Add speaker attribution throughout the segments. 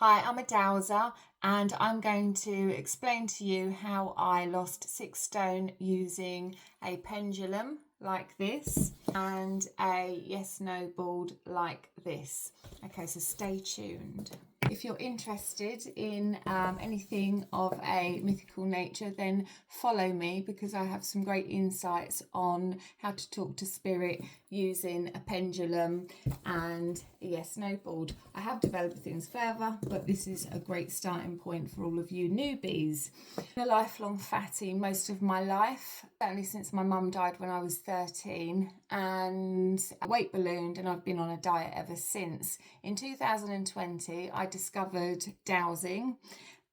Speaker 1: Hi, I'm a dowser and I'm going to explain to you how I lost 6 stone using a pendulum like this and a yes/no board like this. Okay, so stay tuned. If you're interested in anything of a mythical nature, then follow me because I have some great insights on how to talk to spirit using a pendulum and a yes/no board. I have developed things further, but this is a great starting point for all of you newbies. I'm a lifelong fatty most of my life, certainly since my mum died when I was 13, and I weight ballooned and I've been on a diet ever since. In 2020, I discovered dowsing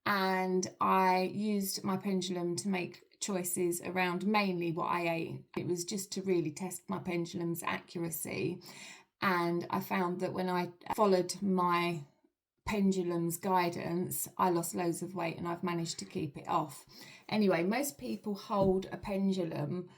Speaker 1: and I used my pendulum to make choices around mainly what I ate. It was just to really test my pendulum's accuracy, and I found that when I followed my pendulum's guidance, I lost loads of weight and I've managed to keep it off. Anyway, most people hold a pendulum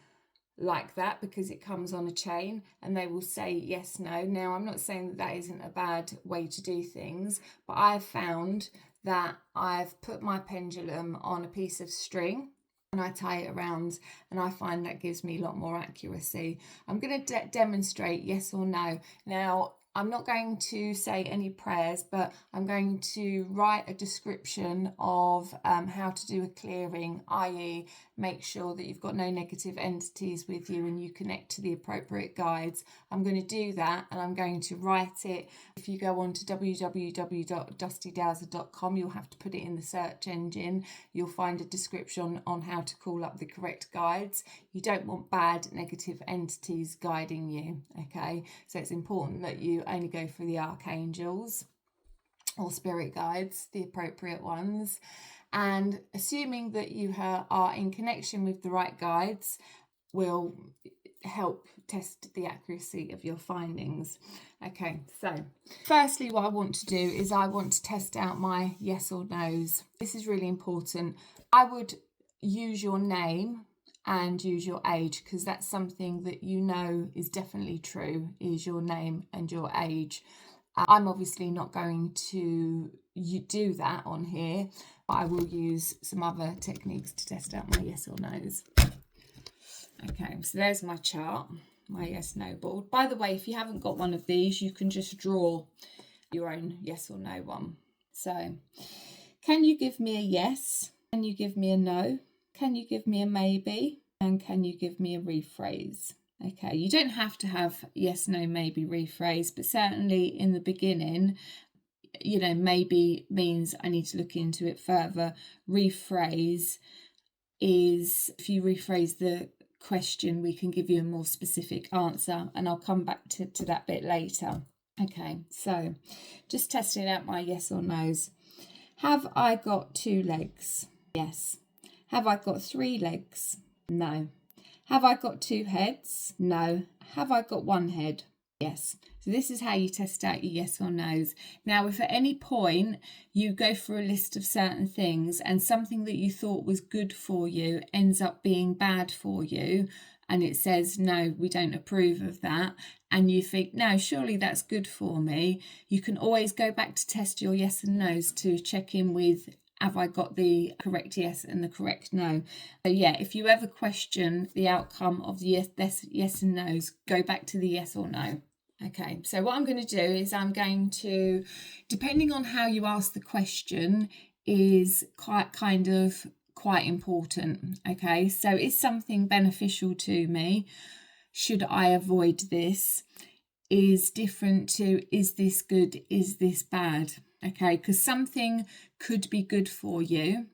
Speaker 1: like that because it comes on a chain and they will say yes, no. Now, I'm not saying that that isn't a bad way to do things, but I've found that I've put my pendulum on a piece of string and I tie it around, and I find that gives me a lot more accuracy. I'm going to demonstrate yes or no. Now, I'm not going to say any prayers, but I'm going to write a description of how to do a clearing, i.e. make sure that you've got no negative entities with you and you connect to the appropriate guides. I'm going to do that and I'm going to write it. If you go on to www.dustydowser.com, you'll have to put it in the search engine. You'll find a description on how to call up the correct guides. You don't want bad negative entities guiding you, okay? So it's important that you only go for the archangels or spirit guides, the appropriate ones, and assuming that you are in connection with the right guides will help test the accuracy of your findings. Okay, so firstly what I want to do is I want to test out my yes or no's. This is really important. I would use your name and use your age because that's something that you know is definitely true, is your name and your age. I'm obviously not going to do that on here, but I will use some other techniques to test out my yes or no's. Okay, so there's my chart, my yes no board. By the way, if you haven't got one of these, you can just draw your own yes or no one. So, can you give me a yes? Can you give me a no? Can you give me a maybe? And can you give me a rephrase? Okay, you don't have to have yes, no, maybe, rephrase, but certainly in the beginning, you know, maybe means I need to look into it further. Rephrase is if you rephrase the question, we can give you a more specific answer, and I'll come back to that bit later. Okay, so just testing out my yes or no's. Have I got 2 legs? Yes. Have I got 3 legs? No. Have I got 2 heads? No. Have I got 1 head? Yes. So this is how you test out your yes or no's. Now, if at any point you go through a list of certain things and something that you thought was good for you ends up being bad for you, and it says, no, we don't approve of that, and you think, no, surely that's good for me, you can always go back to test your yes and no's to check in with, have I got the correct yes and the correct no? So yeah, if you ever question the outcome of the yes and no's, go back to the yes or no. Okay, so what I'm going to do is I'm going to, depending on how you ask the question, is quite important. Okay, so is something beneficial to me? Should I avoid this? Is different to, is this good? Is this bad? Okay, because something could be good for you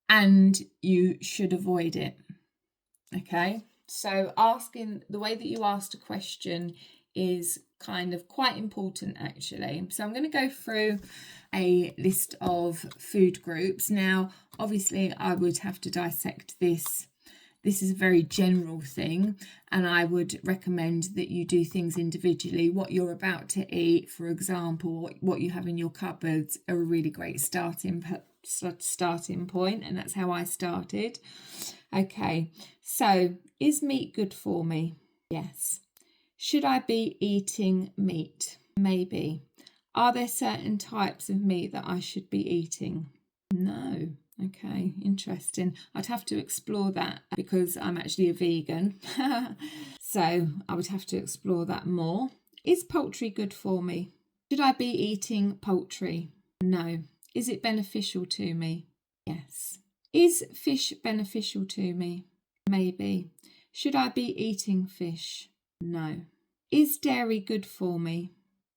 Speaker 1: and you should avoid it. Okay, so asking, the way that you asked a question is kind of quite important actually. So I'm going to go through a list of food groups. Now, obviously I would have to dissect this. This is a very general thing, and I would recommend that you do things individually. What you're about to eat, for example, what you have in your cupboards are a really great starting point, and that's how I started. Okay, so is meat good for me? Yes. Should I be eating meat? Maybe. Are there certain types of meat that I should be eating? No. Okay, interesting. I'd have to explore that because I'm actually a vegan. So I would have to explore that more. Is poultry good for me? Should I be eating poultry? No. Is it beneficial to me? Yes. Is fish beneficial to me? Maybe. Should I be eating fish? No. Is dairy good for me?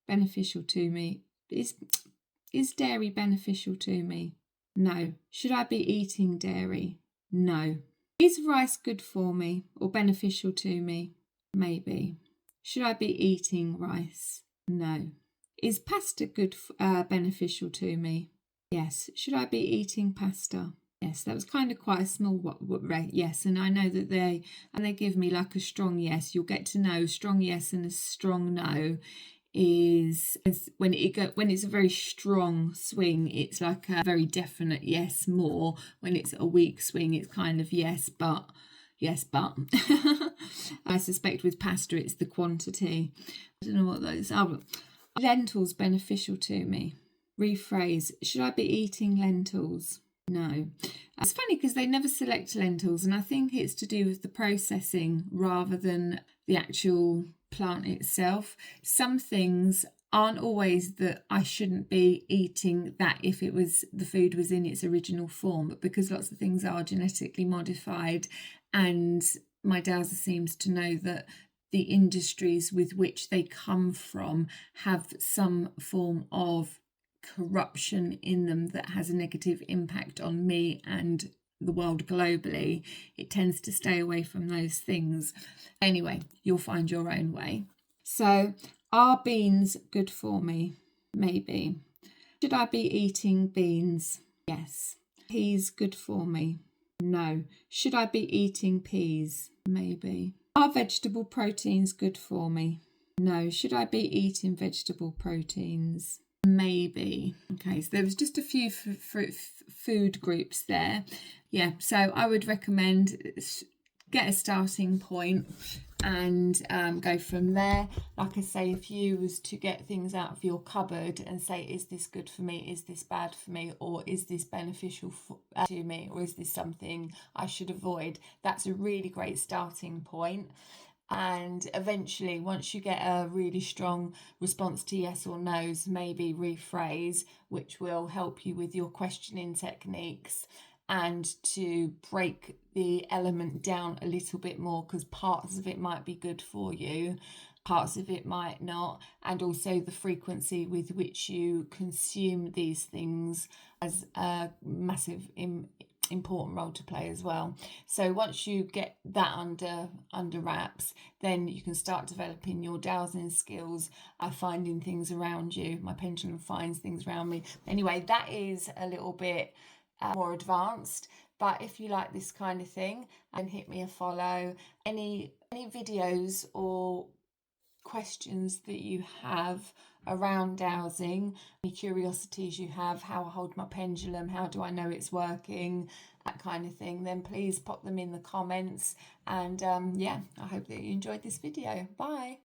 Speaker 1: Beneficial to me? Is dairy beneficial to me? No. Should I be eating dairy? No. Is rice good for me or beneficial to me? Maybe. Should I be eating rice? No. Is pasta good, beneficial to me? Yes. Should I be eating pasta? Yes. That was kind of quite a small yes, and I know that they give me like a strong yes. You'll get to know strong yes and a strong no is when it's a very strong swing, it's like a very definite yes more. When it's a weak swing, it's kind of yes but I suspect with pasta it's the quantity. I don't know what those are. Lentils beneficial to me? Rephrase, should I be eating lentils? No. It's funny because they never select lentils, and I think it's to do with the processing rather than the actual plant itself. Some things aren't always that I shouldn't be eating that if the food was in its original form, but because lots of things are genetically modified, and my dowser seems to know that the industries with which they come from have some form of corruption in them that has a negative impact on me and the world globally, it tends to stay away from those things. Anyway, you'll find your own way. So, are beans good for me? Maybe. Should I be eating beans? Yes. Peas good for me? No. Should I be eating peas? Maybe. Are vegetable proteins good for me? No. Should I be eating vegetable proteins? Maybe. Okay, so there was just a few food groups there. Yeah, so I would recommend get a starting point and go from there. Like I say, if you was to get things out of your cupboard and say, is this good for me? Is this bad for me? Or is this beneficial to me? Or is this something I should avoid? That's a really great starting point. And eventually, once you get a really strong response to yes or no's, maybe rephrase, which will help you with your questioning techniques and to break the element down a little bit more, because parts of it might be good for you, parts of it might not, and also the frequency with which you consume these things as a massive important role to play as well. So once you get that under wraps, then you can start developing your dowsing skills, finding things around you. My pendulum finds things around me. Anyway, that is a little bit more advanced, but if you like this kind of thing, then hit me a follow. Any videos or questions that you have around dowsing, any curiosities you have, how I hold my pendulum, how do I know it's working, that kind of thing, then please pop them in the comments. And yeah, I hope that you enjoyed this video. Bye.